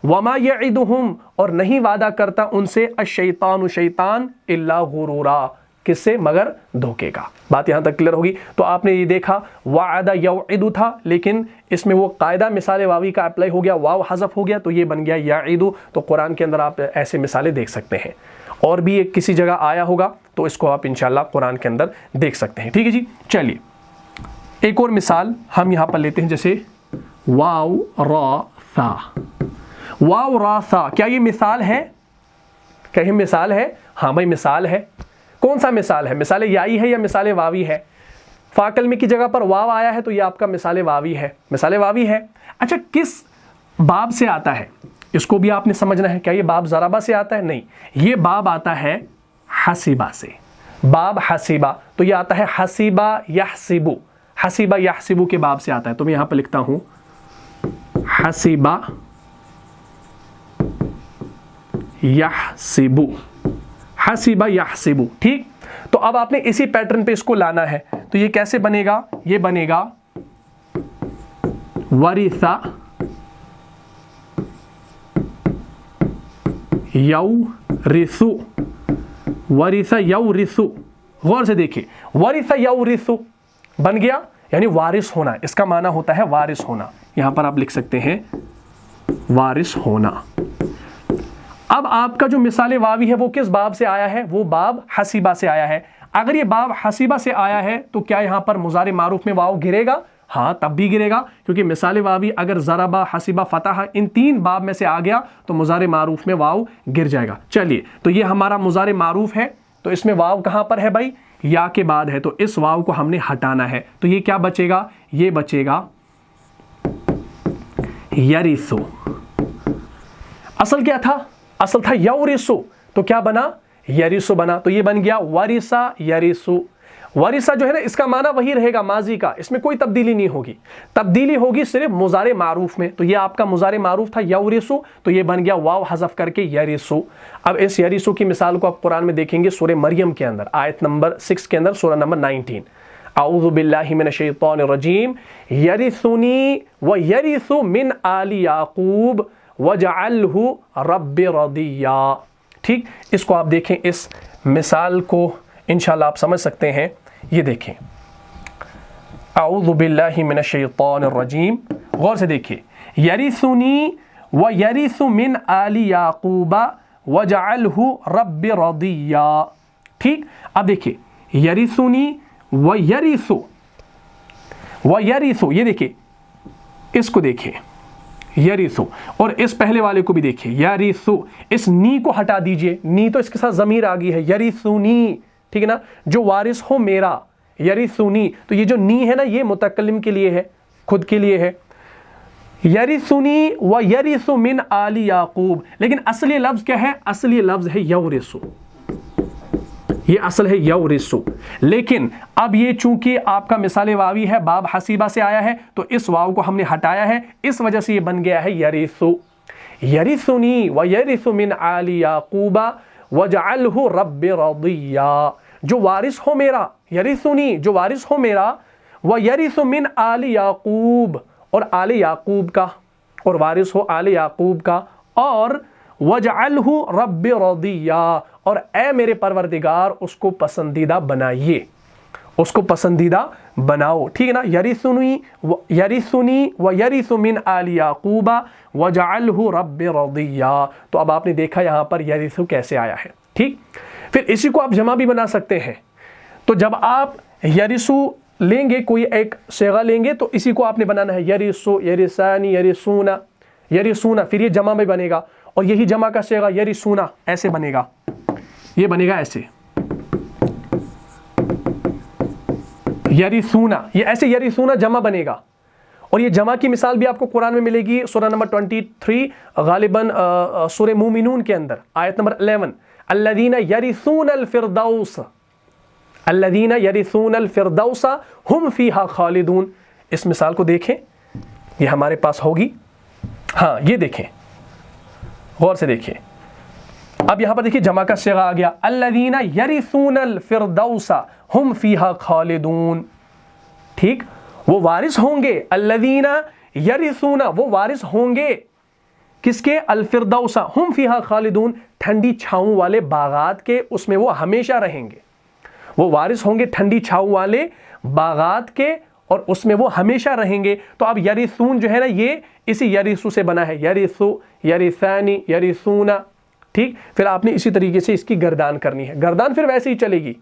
वमा यईदुहुम, और नहीं वादा करता उनसे, अशैतानु, शैतान, इल्ला गुरूरा, किससे, मगर धोखे का। बात यहां तक क्लियर होगी। तो आपने ये देखा वादा यईदु था, लेकिन इसमें वो कायदा मिसाल वावी का अप्लाई हो गया, वाव हज़फ हो गया, तो ये बन गया यईदु। तो कुरान के अंदर आप ऐसे मिसालें देख सकते हैं, और भी एक किसी जगह आया होगा तो इसको आप इंशाल्लाह कुरान के अंदर देख सकते हैं। ठीक है जी, चलिए एक और मिसाल हम यहां पर लेते हैं, जैसे वाव रा सा। वाव रा सा, क्या ये मिसाल है? कहीं मिसाल है? हाँ भाई मिसाल है। कौन सा मिसाल है? मिसाल याई है या मिसाल वावी है? फाकल में की जगह पर वाव आया है तो ये आपका मिसाल वावी है, मिसाल वावी है। अच्छा, किस बाब से आता है इसको भी आपने समझना है। क्या ये बाब ज़राबा से आता है? नहीं, ये बाब आता है हसीबा से। बाब हसीबा, तो ये आता है हसीबा यहसिबु, हसीबा यहसिबु के बाब से आता है। तो मैं यहां पर लिखता हूं हसीबा यहसिबु, हसीबा यहसिबु। ठीक, तो अब आपने इसी पैटर्न पे इसको लाना है। तो ये कैसे बनेगा? ये बनेगा वरिसा यौरिसु, वरिसा यौरिसु। गौर से देखिए, वरिसा यौरिसु बन गया, यानी वारिस होना। इसका माना होता है वारिस होना। यहां पर आप लिख सकते हैं वारिस होना। अब आपका जो मिसाल वावी है वो किस बाब से आया है? वो बाब हसीबा से आया है। अगर ये बाब हसीबा से आया है तो क्या यहां पर मुजारे मारूफ में वाव गिरेगा? हाँ, तब भी गिरेगा, क्योंकि मिसाल वावी अगर ज़रबा, हसीबा, फतह इन तीन बाब में से आ गया तो मुजारे मारूफ में वाव गिर जाएगा। चलिए, तो ये हमारा मुजारे मारूफ है, तो इसमें वाव कहां पर है भाई? या के बाद है, तो इस वाव को हमने हटाना है। तो ये क्या बचेगा? ये बचेगा यरिसु। असल क्या था? असल था यौरिसु, तो क्या बना? यरिसु बना। तो ये बन गया वरिसा यरिसु। वरिसा जो है ना, इसका माना वही रहेगा माजी का, इसमें कोई तब्दीली नहीं होगी। तब्दीली होगी सिर्फ मुजारे मारूफ में। तो ये आपका मुजारे मारूफ था यौरिसु, तो ये बन गया वाव हज़फ करके यरिसु। अब इस यरिसु की मिसाल को आप कुरान में देखेंगे सूरह मरियम के अंदर, आयत नंबर 6 के अंदर, सूरह नंबर 19। औज़ु बिल्लाहि मिनश शैतानिर रजीम यरिसुनी व यरिसु मिन आलि याकूब वजअलहु रब्बि रदिया। ठीक, इसको आप देखें, इस मिसाल को इंशाल्लाह आप समझ सकते हैं। ये देखें, औज़ु बिल्लाहि मिनश शैतानिर रजीम, गौर से देखिए, यरिसुनी व यरिसु मिन आलि याकूबा वजअलहु रब्बि रदिया। ठीक, अब देखिए, यरिसुनी व यरिसु, व यरिसु, ये देखिए, इसको देखिए यरिसु, और इस पहले वाले को भी देखिए यरिसु। इस नी को हटा दीजिए, नी तो इसके साथ ज़मीर आ गई है, यरिसुनी, ठीक है ना, जो वारिस हो मेरा, यरिसुनी। तो ये जो नी है ना, ये मुतकल्लिम के लिए है, खुद के लिए है। यरिसुनी व यरिसु मिन आलि याकूब, लेकिन असली लफ्ज़ क्या है? असली लफ्ज़ है यौरिसु, ये असल है यौरिसु। लेकिन अब ये चूंकि आपका मिसाल वावी है, बाब हसीबा से आया है, तो इस वाव को हमने हटाया है, इस वजह से ये बन गया है यरिसु। यरिसुनी व यरिसु मिन आलि याकूबा वजअलहु रब्बि रदिया, जो वारिस हो मेरा, यरिसुनी जो वारिस हो मेरा, व यरिसु मिन आलि याकूब, और आले याकूब का, और वारिस हो आले याकूब का, और वजअलहु रब्बि रदिया, और ए मेरे परवरदिगार उसको पसंदीदा बनाइए, उसको पसंदीदा बनाओ। ठीक है ना, यरिसुनी व यरिसु मिन आलि याकूबा वजअलहु रब्बि रदिया। तो अब आपने देखा यहाँ पर यरिसु कैसे आया है। ठीक, फिर इसी को आप जमा भी बना सकते हैं। तो जब आप यरिसु लेंगे, कोई एक सेगा लेंगे, तो इसी को आपने बनाना है यरिसु, यरिसानी, यरिसूना, यरिसूना, फिर ये जमा में बनेगा, और यही जमा का सेगा यरिसूना ऐसे बनेगा, ये बनेगा ऐसे यरिसूना, ये ऐसे यरिसूना जमा बनेगा। और ये जमा की मिसाल भी आपको कुरान में मिलेगी, सूरह नंबर 23 गालिबन सूरह मुमिनून के अंदर, आयत नंबर 11, अल्लज़ीना यरिसूनल फिरदौस, अल्लज़ीना यरिसूनल फ़िरदौसा हुम फ़ीहा खालिदून। इस मिसाल को देखें, ये हमारे पास होगी। हाँ, ये देखें, गौर से देखिए। अब यहाँ पर देखिए जमा का सिगा आ गया, अल्लज़ीना यरिसूनल फ़िरदौसा हुम फ़ीहा खालिदून। ठीक, वो वारिस होंगे, अल्लज़ीना यरिसूना, वो वारिस होंगे किसके? अल-फ़िरदौसा हुम फ़ीहा खालिदून, ठंडी छाँव वाले बागात के, उसमें वो हमेशा रहेंगे। वो वारिस होंगे ठंडी छाँव वाले बागात के और उसमें वो हमेशा रहेंगे। तो अब यरिसून जो है ना, ये इसी यरिसू से बना है, यरिसू, यरिसानी, यरिसूना। ठीक, फिर आपने इसी तरीके से इसकी गर्दान करनी है। गर्दान फिर वैसे ही चलेगी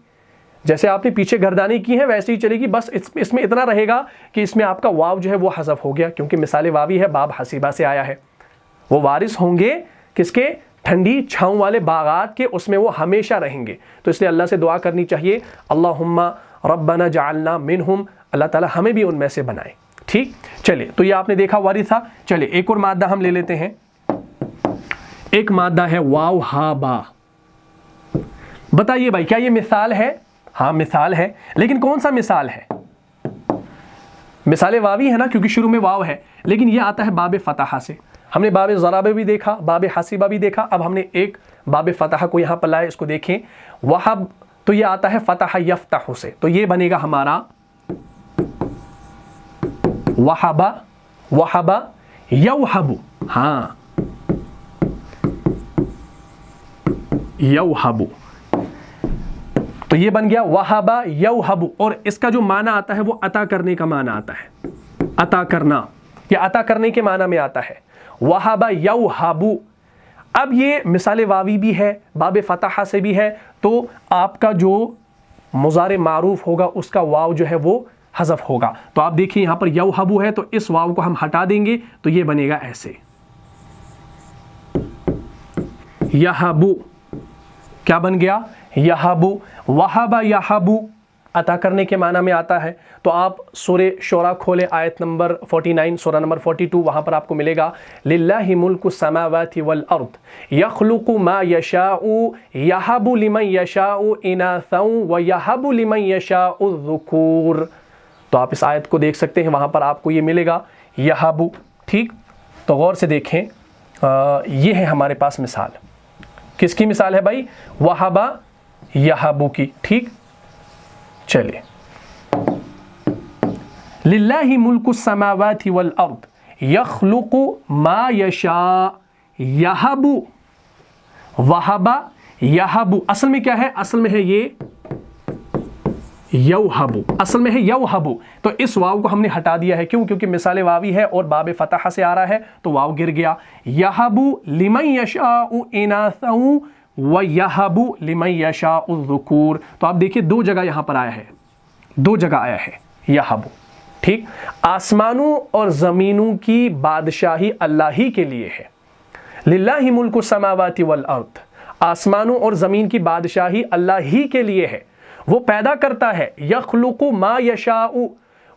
जैसे आपने पीछे गर्दानी की है, वैसे ही चलेगी। बस इसमें इतना रहेगा कि इसमें आपका वाव जो है वो हज़फ हो गया, क्योंकि मिसाल वावी है, बाब हसीबा से आया है। वो वारिस होंगे किसके? ठंडी छाँव वाले बागात के, उसमें वो हमेशा रहेंगे। तो इसलिए अल्लाह से दुआ करनी चाहिए, अल्लाहुम्मा रब्बना जअलना मिनहुम, अल्लाह ताला हमें भी उनमें से बनाए। ठीक, चलिए, तो ये आपने देखा वारिसा। चलिए एक और मादा हम ले लेते हैं। एक मादा है वाव हा बा। बताइए भाई, क्या ये मिसाल है? हाँ मिसाल है, लेकिन कौन सा मिसाल है? मिसाल वावी है ना, क्योंकि शुरू में वाव है, लेकिन ये आता है बाब फतहा से। हमने बाब ज़राबे भी देखा, बाब हसीबा भी देखा, अब हमने एक बाब फतहा को यहाँ पर लाया। इसको देखें, वहब, तो ये आता है फतह यफ्तहु से, तो ये बनेगा हमारा वहबा, वहबा यौहबु। हाँ, यौहबु, तो ये बन गया वहबा यौहबु। और इसका जो माना आता है वो अता करने का माना आता है, अता करना, या अता करने के माना में आता है, वहबा यौहबु। अब ये मिसाल वावी भी है, बाब फतहा से भी है, तो आपका जो मुज़ारे मारूफ होगा उसका वाव जो है वो हज़फ होगा। तो आप देखिए यहाँ पर यौहबु है, तो इस वाव को हम हटा देंगे, तो ये बनेगा ऐसे, यहबु। क्या बन गया? यहबु। वहबा यहबु अता करने के माना में आता है। तो आप सूरे शोरा खोले, आयत नंबर 49, सूरा नंबर 42, वहाँ पर आपको मिलेगा, लिल्लाहि मुल्कु समावाति वल अर्द यख्लुकु मा यशाउ यहबु लिमन यशाउ इनाथौ व यहबु लिमन यशाउ ज़ुकूर। तो आप इस आयत को देख सकते हैं, वहाँ पर आपको ये मिलेगा यहबु। ठीक, तो गौर से देखें, ये है हमारे पास मिसाल। किसकी मिसाल है भाई? वहबा यहबु की। ठीक, चलिए, लिल्लाहि मुल्कु समावाति वल अर्द यख्लुकु मा यशा यहबु, वहबा यहबु। असल में क्या है? असल में है ये यौहबु, असल में है यौहबु। तो इस वाव को हमने हटा दिया है, क्यों? क्योंकि मिसाल वावी है और बाब फतहा से आ रहा है, तो वाव गिर गया। यहबु लिमन यशाउ इनाथौ व यहबु लिमन यशाउ ज़ुकूर। तो आप देखिए दो जगह यहाँ पर आया है, दो जगह आया है यहबु। ठीक, आसमानों और ज़मीनों की बादशाही अल्लाह ही के लिए है। लिल्लाहि मुल्कु समावाति वल अर्द, आसमानों और ज़मीन की बादशाही अल्लाह ही के लिए है। वो पैदा करता है, यख्लुकु मा यशाउ,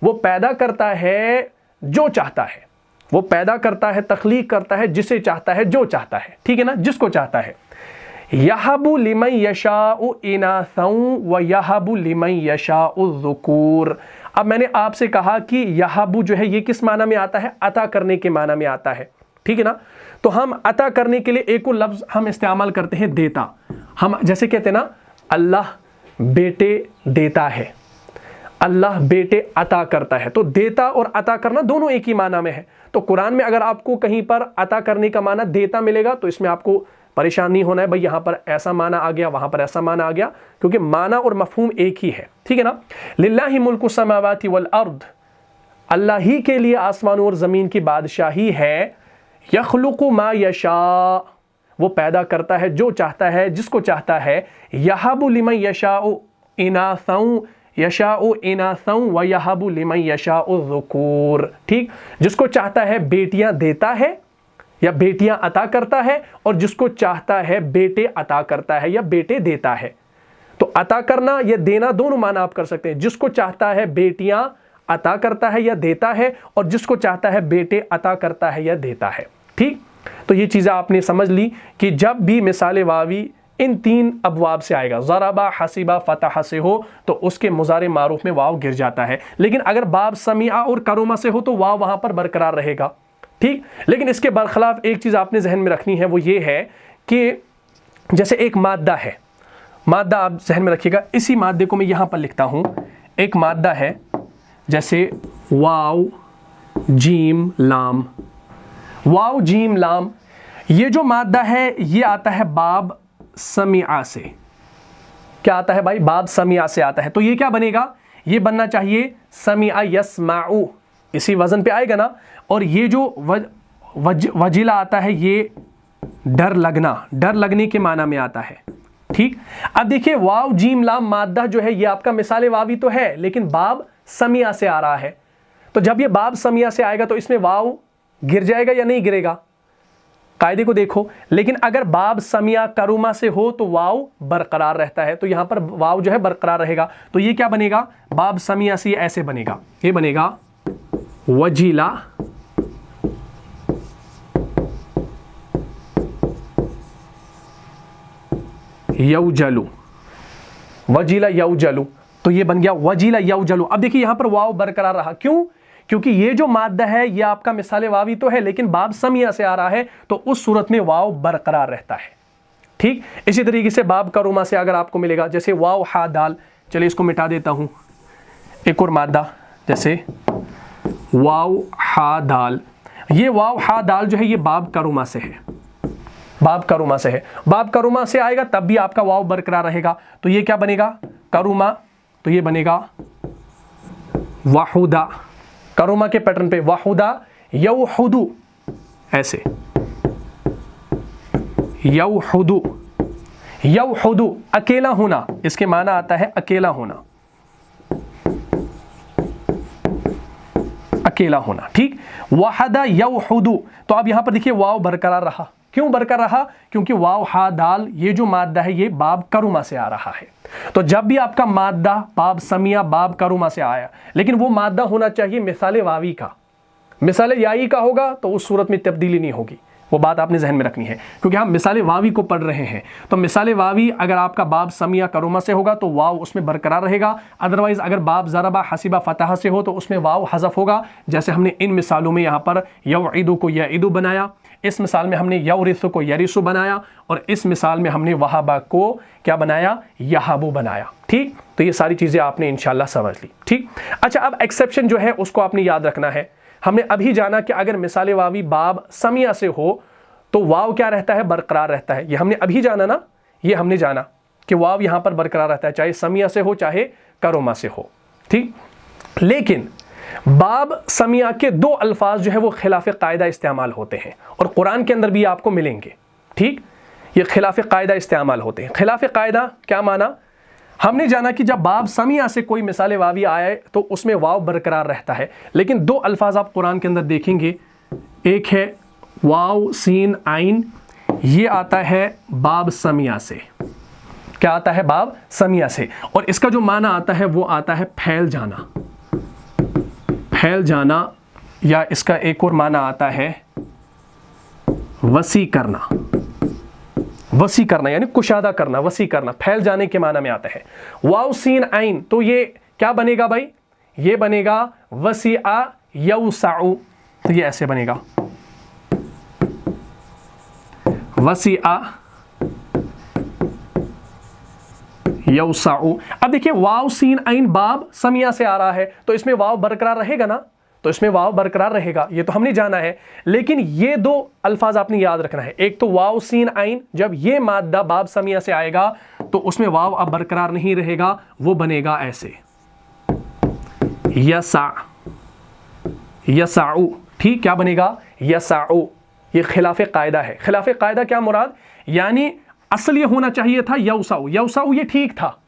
वो पैदा करता है जो चाहता है, वो पैदा करता है, तख्लीक करता है जिसे चाहता है, जो चाहता है। ठीक है ना, जिसको चाहता है। यहबु लिमन यशाउ इनाथौ व यहबु लिमन यशाउ ज़ुकूर। अब मैंने आपसे कहा कि यहबु जो है ये किस माना में आता है? अता करने के माना में आता है। ठीक है ना, तो हम अता करने के लिए एक और लफ्ज़ हम इस्तेमाल करते हैं, देता। हम जैसे कहते हैं ना, अल्लाह बेटे देता है, अल्लाह बेटे अता करता है। तो देता और अता करना दोनों एक ही माना में है। तो कुरान में अगर आपको कहीं पर अता करने का माना देता मिलेगा, तो इसमें आपको परेशान नहीं होना है भाई यहाँ पर ऐसा माना आ गया, वहाँ पर ऐसा माना आ गया, क्योंकि माना और मफहूम एक ही है। ठीक है ना, लिल्लाहि मुल्कु समावाति वल अर्द, अल्लाह ही के लिए आसमानों और ज़मीन की बादशाही है। यख्लुकु मा यशा, वो पैदा करता है जो चाहता है, जिसको चाहता है। यहबु लिमन यशाउ इनाथौ यशाउ इनाथौ व यहबु लिमन यशाउ ज़ुकूर। ठीक, जिसको चाहता है बेटियां देता है या बेटियां अता करता है, और जिसको चाहता है बेटे अता करता है या बेटे देता है। तो अता करना या देना दोनों माना आप कर सकते हैं। जिसको चाहता है बेटियां अता करता है या देता है, और जिसको चाहता है बेटे अता करता है या देता है। ठीक, तो ये चीज़ें आपने समझ ली कि जब भी मिसाल वावी इन 3 अबवाब से आएगा। ज़रबा, हसीबा, फतह से हो तो उसके मुज़ारे मारूफ में वाव गिर जाता है, लेकिन अगर बाब समिया और करुमा से हो तो वाव वहां पर बरकरार रहेगा। ठीक, लेकिन इसके बरखिलाफ एक चीज़ आपने जहन में रखनी है, वो ये है कि जैसे एक मादा है, मादा आप जहन में रखिएगा, इसी मादे को मैं यहाँ पर लिखता हूँ। एक मादा है जैसे वाव जीम लाम, वाव जीम लाम, ये जो मादा है ये आता है बाब समिया से। क्या आता है भाई? बाब समिया से आता है। तो ये क्या बनेगा? ये बनना चाहिए समिया यस्माउ, इसी वजन पे आएगा ना। और ये जो वजीला आता है ये डर लगना, डर लगने के माना में आता है। ठीक, अब देखिए वाव जीम लाम मादा जो है ये आपका मिसाल वावी तो है, लेकिन बाब समिया से आ रहा है। तो जब ये बाब समिया से आएगा तो इसमें वाव गिर जाएगा या नहीं गिरेगा? कायदे को देखो। लेकिन अगर बाब समिया करुमा से हो तो वाव बरकरार रहता है, तो यहां पर वाव जो है बरकरार रहेगा। तो ये क्या बनेगा? बाब समिया से ऐसे बनेगा, ये बनेगा वजीला यौजलू, वजीला यौजलू, तो ये बन गया वजीला यौजलू। अब देखिए यहां पर वाव बरकरार रहा, क्यों? क्योंकि ये जो मादा है ये आपका मिसाल वावी तो है, लेकिन बाब समिया से आ रहा है, तो उस सूरत में वाव बरकरार रहता है। ठीक, इसी तरीके से बाब करुमा से अगर आपको मिलेगा जैसे वाव हा दाल, चलिए इसको मिटा देता हूं, एक और मादा जैसे वाव हा दाल, ये वाव हा दाल जो है ये बाब करुमा से है, बाब करुमा से है। बाब करुमा से आएगा तब भी आपका वाव बरकरार रहेगा। तो ये क्या बनेगा? करुमा, तो ये बनेगा वाहुदा, करुमा के पैटर्न पे वाहुदा यौहुदु, ऐसे यौहुदु, यौहुदु अकेला होना, इसके माना आता है अकेला होना, अकेला होना। ठीक, वहदा यौहुदु, तो अब यहां पर देखिए वाव बरकरार रहा। क्यों बरकरार रहा? क्योंकि वाव हा दाल ये जो मादा है ये बाब करुमा से आ रहा है। तो जब भी आपका मादा बाब समिया बाब करुमा से आया, लेकिन वो मादा होना चाहिए मिसाल वावी का, मिसाल याई का होगा तो उस सूरत में तब्दीली नहीं होगी। वो बात आपने जहन में रखनी है, क्योंकि हम मिसाल वावी को पढ़ रहे हैं। तो मिसाल वावी अगर आपका बाब समिया करुमा से होगा तो वाव उसमें बरकरार रहेगा। अदरवाइज अगर बाब ज़रबा हसीबा फतह से हो तो उसमें वाव हज़फ होगा। जैसे हमने इन मिसालों में यहाँ पर यौइदु को यईदु बनाया, इस मिसाल में हमने यौरिसु को यरिसु बनाया, और इस मिसाल में हमने वहाबा को क्या बनाया? यहाबु बनाया। ठीक, तो ये सारी चीज़ें आपने इंशाल्लाह समझ ली। ठीक, अच्छा, अब एक्सेप्शन जो है उसको आपने याद रखना है। हमने अभी जाना कि अगर मिसाल वावी बाब समिया से हो तो वाव क्या रहता है? बरकरार रहता है। ये हमने अभी जाना ना, ये हमने जाना कि वाव यहां पर बरकरार रहता है, चाहे समिया से हो चाहे करुमा से हो। ठीक, लेकिन बाब समिया के 2 अल्फाज जो है वो खिलाफ कायदा इस्तेमाल होते हैं, और कुरान के अंदर भी आपको मिलेंगे। ठीक, ये खिलाफ कायदा इस्तेमाल होते हैं। खिलाफ कायदा क्या माना? हमने जाना कि जब बाब समिया से कोई मिसाल वावी आए तो उसमें वाव बरकरार रहता है, लेकिन 2 अल्फाज आप कुरान के अंदर देखेंगे। एक है वाव सीन आइन, ये आता है बाब समिया से। क्या आता है? बाब समिया से। और इसका जो माना आता है वो आता है फैल जाना, फैल जाना, या इसका एक और माना आता है वसी करना, वसी करना यानी कुशादा करना, वसी करना, फैल जाने के माना में आता है। वाव सीन आइन, तो ये क्या बनेगा भाई? ये बनेगा वसीआ यौसाउ, तो ये ऐसे बनेगा वसीआ यौसाउ। अब देखिए वाव सीन आइन बाब समिया से आ रहा है, तो इसमें वाव बरकरार रहेगा ना, तो इसमें वाव बरकरार रहेगा, ये तो हमने जाना है। लेकिन ये 2 अल्फाज आपने याद रखना है। एक तो वाव सीन आइन, जब ये मादा बाब समिया से आएगा तो उसमें वाव अब बरकरार नहीं रहेगा, वो बनेगा ऐसे यसा, यसाउ। ठीक, क्या बनेगा? यसाउ। ये खिलाफ कायदा है। खिलाफ कायदा क्या मुराद? यानी असल ये होना चाहिए था यौसाउ, यौसाउ ये ठीक था,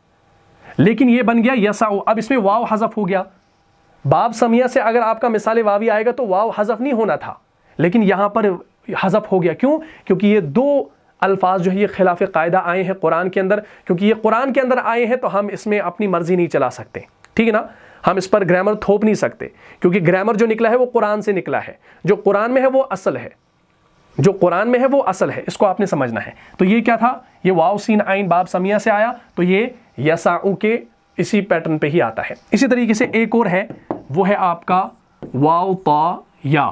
लेकिन ये बन गया यसाउ। अब इसमें वाव हज़फ हो गया। बाब समिया से अगर आपका मिसाल वावी आएगा तो वाव हज़फ नहीं होना था, लेकिन यहां पर हज़फ हो गया। क्यों? क्योंकि ये 2 अल्फाज जो है ये खिलाफ कायदा आए हैं कुरान के अंदर। क्योंकि ये कुरान के अंदर आए हैं तो हम इसमें अपनी मर्जी नहीं चला सकते, ठीक है ना। हम इस पर ग्रामर थोप नहीं सकते, क्योंकि ग्रामर जो निकला है वो कुरान से निकला है। जो कुरान में है वो असल है, जो कुरान में है वो असल है, इसको आपने समझना है। तो ये क्या था, ये वाव सीन आइन बाब समिया से आया, तो ये यसाउ के इसी पैटर्न पे ही आता है। इसी तरीके से एक और है, वो है आपका वाव ता या।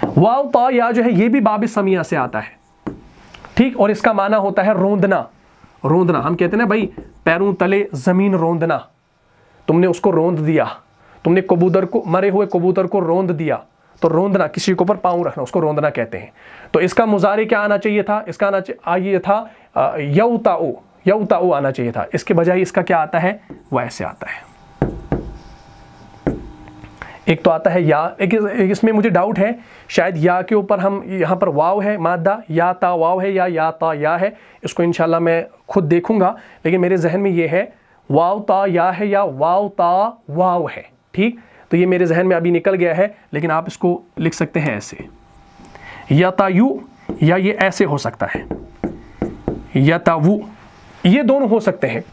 वाव ता या जो है ये भी बाब समिया से आता है, ठीक, और इसका माना होता है रोंदना। रोंदना हम कहते हैं ना भाई, पैरों तले जमीन रोंदना, तुमने उसको रोंद दिया, तुमने कबूतर को, मरे हुए कबूतर को रोंद दिया, तो रोंदना, किसी के ऊपर पाँव रखना, उसको रोंदना कहते हैं। तो इसका मुजारे क्या आना चाहिए था, इसका आना था यौताउ, यौताउ आना चाहिए था, इसके बजाय इसका क्या आता है, वो ऐसे आता है। एक तो आता है या, एक इसमें मुझे डाउट है, शायद या के ऊपर हम, यहाँ पर वाव है मादा, या ता वाव है या ता या है, इसको इंशाल्लाह मैं खुद देखूंगा, लेकिन मेरे जहन में ये है वाव ता या है या वाव ता वाव है, ठीक। तो ये मेरे जहन में अभी निकल गया है, लेकिन आप इसको लिख सकते हैं ऐसे, या तायु, या ये ऐसे हो सकता है, या तावु, ये दोनों हो सकते हैं,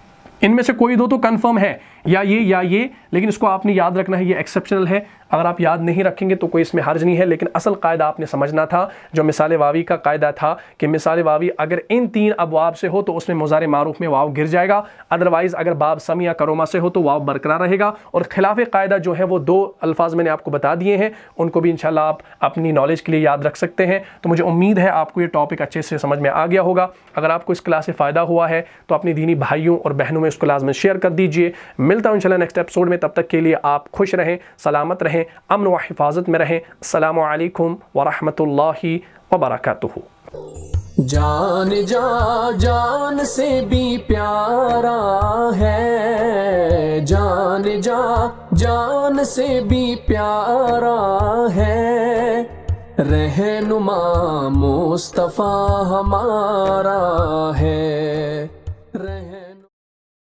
इनमें से कोई दो तो कंफर्म है, या ये, लेकिन इसको आपने याद रखना है, ये एक्सेप्शनल है। अगर आप याद नहीं रखेंगे तो कोई इसमें हर्ज नहीं है, लेकिन असल कायदा आपने समझना था, जो मिसाल वावी का कायदा था कि मिसाल वावी अगर इन 3 अबवाब से हो तो उसमें मुज़ारे मारूफ में वाव गिर जाएगा, अदरवाइज अगर बाब समी या करोमा से हो तो वाव बरकरार रहेगा। और खिलाफ कायदा जो है वो 2 अल्फाज मैंने आपको बता दिए हैं, उनको भी इंशाल्लाह आप अपनी नॉलेज के लिए याद रख सकते हैं। तो मुझे उम्मीद है आपको ये टॉपिक अच्छे से समझ में आ गया होगा। अगर आपको इस क्लास से फ़ायदा हुआ है तो अपनी दीनी भाइयों और बहनों में इसको लाज़मी शेयर कर दीजिए। मिलता हूँ इंशाल्लाह नेक्स्ट एपिसोड में, तब तक के लिए आप खुश रहें, सलामत रहें, अमन व हिफाजत में रहें। अस्सलामु अलैकुम व रहमतुल्लाहि व बरकातुहू। जान जा जान से भी प्यारा है, जान जा जान से भी प्यारा है, रहनुमा मुस्तफ़ा हमारा है।